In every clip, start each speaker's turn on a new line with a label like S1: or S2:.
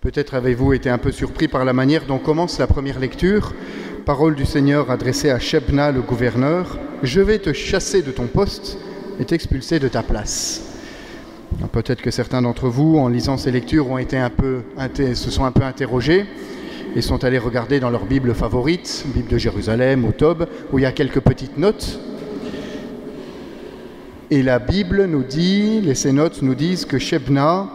S1: Peut-être avez-vous été un peu surpris par la manière dont commence la première lecture. Parole du Seigneur adressée à Shebna, le gouverneur. « Je vais te chasser de ton poste et t'expulser de ta place. » Peut-être que certains d'entre vous, en lisant ces lectures, se sont un peu interrogés et sont allés regarder dans leur Bible favorite, Bible de Jérusalem ou Tob, où il y a quelques petites notes. Et la Bible nous dit, ces notes nous disent que Shebna,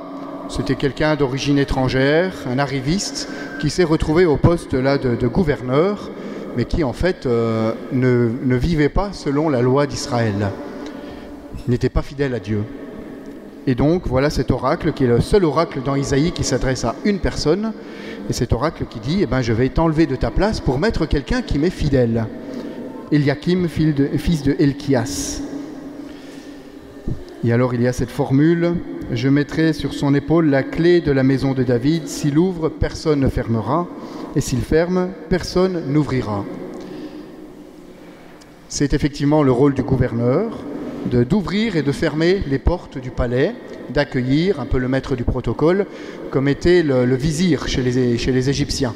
S1: c'était quelqu'un d'origine étrangère, un arriviste, qui s'est retrouvé au poste là de gouverneur, mais qui en fait ne vivait pas selon la loi d'Israël, n'était pas fidèle à Dieu. Et donc voilà cet oracle qui est le seul oracle dans Isaïe qui s'adresse à une personne, et cet oracle qui dit je vais t'enlever de ta place pour mettre quelqu'un qui m'est fidèle. Eliakim, fils de Helkias. Et alors il y a cette formule, je mettrai sur son épaule la clé de la maison de David, s'il ouvre, personne ne fermera, et s'il ferme, personne n'ouvrira. C'est effectivement le rôle du gouverneur, d'ouvrir et de fermer les portes du palais, d'accueillir un peu le maître du protocole, comme était le vizir chez les Égyptiens.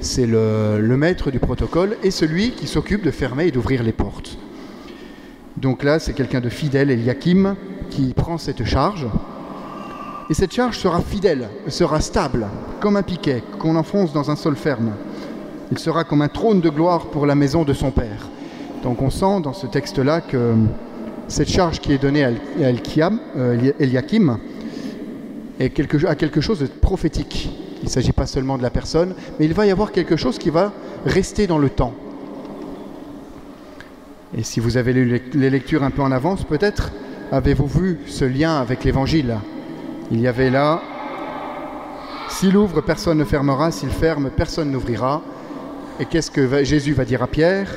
S1: C'est le maître du protocole et celui qui s'occupe de fermer et d'ouvrir les portes. Donc là, c'est quelqu'un de fidèle, Eliakim, qui prend cette charge. Et cette charge sera fidèle, sera stable, comme un piquet qu'on enfonce dans un sol ferme. Il sera comme un trône de gloire pour la maison de son père. Donc on sent dans ce texte-là que cette charge qui est donnée à Eliakim a quelque chose de prophétique. Il ne s'agit pas seulement de la personne, mais il va y avoir quelque chose qui va rester dans le temps. Et si vous avez lu les lectures un peu en avance, peut-être avez-vous vu ce lien avec l'Évangile. Il y avait là, s'il ouvre, personne ne fermera, s'il ferme, personne n'ouvrira. Et qu'est-ce que Jésus va dire à Pierre ?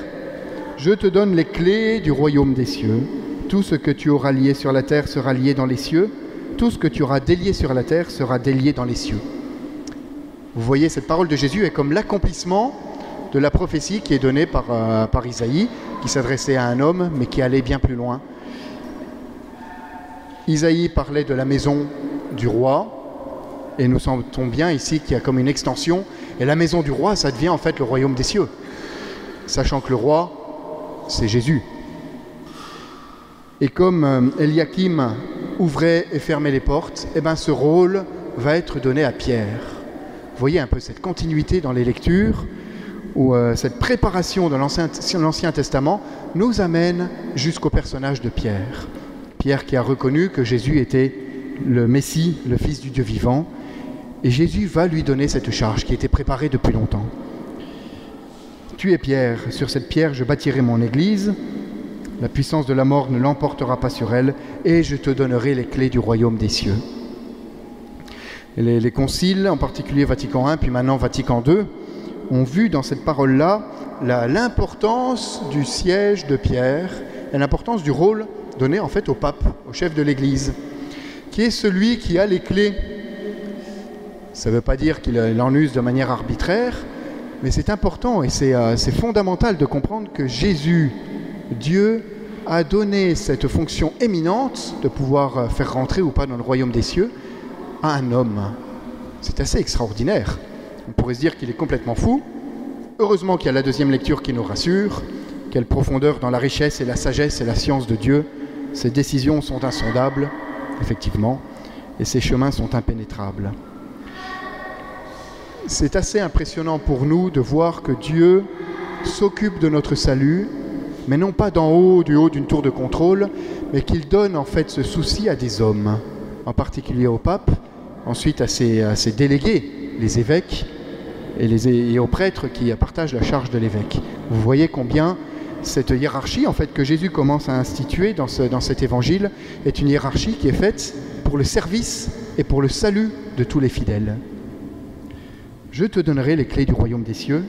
S1: Je te donne les clés du royaume des cieux. Tout ce que tu auras lié sur la terre sera lié dans les cieux. Tout ce que tu auras délié sur la terre sera délié dans les cieux. Vous voyez, cette parole de Jésus est comme l'accomplissement de la prophétie qui est donnée par Isaïe, qui s'adressait à un homme, mais qui allait bien plus loin. Isaïe parlait de la maison du roi, et nous sentons bien ici qu'il y a comme une extension, et la maison du roi, ça devient en fait le royaume des cieux, sachant que le roi, c'est Jésus. Et comme Eliakim ouvrait et fermait les portes, ce rôle va être donné à Pierre. Vous voyez un peu cette continuité dans les lectures, où cette préparation de l'Ancien Testament nous amène jusqu'au personnage de Pierre. Pierre qui a reconnu que Jésus était le Messie, le Fils du Dieu vivant, et Jésus va lui donner cette charge qui était préparée depuis longtemps. Tu es Pierre, sur cette pierre je bâtirai mon église, la puissance de la mort ne l'emportera pas sur elle, et je te donnerai les clés du royaume des cieux. Et les conciles, en particulier Vatican I, puis maintenant Vatican II, ont vu dans cette parole-là l'importance du siège de Pierre et l'importance du rôle donné en fait au pape, au chef de l'Église, qui est celui qui a les clés. Ça ne veut pas dire qu'il en use de manière arbitraire, mais c'est important et c'est fondamental de comprendre que Jésus, Dieu, a donné cette fonction éminente de pouvoir faire rentrer ou pas dans le royaume des cieux à un homme. C'est assez extraordinaire. On pourrait se dire qu'il est complètement fou. Heureusement qu'il y a la deuxième lecture qui nous rassure. Quelle profondeur dans la richesse et la sagesse et la science de Dieu. Ses décisions sont insondables, effectivement, et ses chemins sont impénétrables. C'est assez impressionnant pour nous de voir que Dieu s'occupe de notre salut, mais non pas d'en haut, du haut d'une tour de contrôle, mais qu'il donne en fait ce souci à des hommes, en particulier au pape, ensuite à ses délégués, les évêques, et aux prêtres qui partagent la charge de l'évêque. Vous voyez combien cette hiérarchie en fait, que Jésus commence à instituer dans cet évangile est une hiérarchie qui est faite pour le service et pour le salut de tous les fidèles. Je te donnerai les clés du royaume des cieux.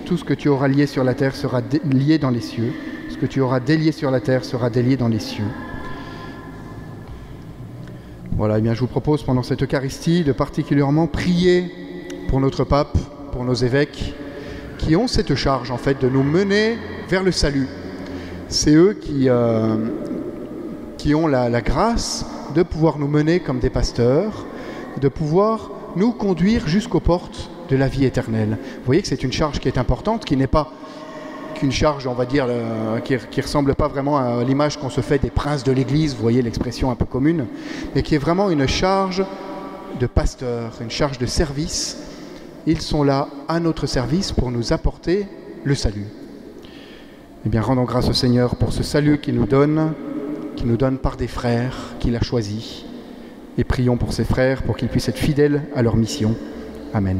S1: Tout ce que tu auras lié sur la terre sera lié dans les cieux. Ce que tu auras délié sur la terre sera délié dans les cieux. Voilà, je vous propose pendant cette Eucharistie de particulièrement prier pour notre pape, pour nos évêques, qui ont cette charge en fait de nous mener vers le salut. C'est eux qui ont la grâce de pouvoir nous mener comme des pasteurs, de pouvoir nous conduire jusqu'aux portes de la vie éternelle. Vous voyez que c'est une charge qui est importante, qui n'est pas qu'une charge, on va dire, qui ressemble pas vraiment à l'image qu'on se fait des princes de l'Église, vous voyez l'expression un peu commune, mais qui est vraiment une charge de pasteur, une charge de service. Ils sont là à notre service pour nous apporter le salut. Eh bien, rendons grâce au Seigneur pour ce salut qu'il nous donne par des frères qu'il a choisis. Et prions pour ces frères pour qu'ils puissent être fidèles à leur mission. Amen.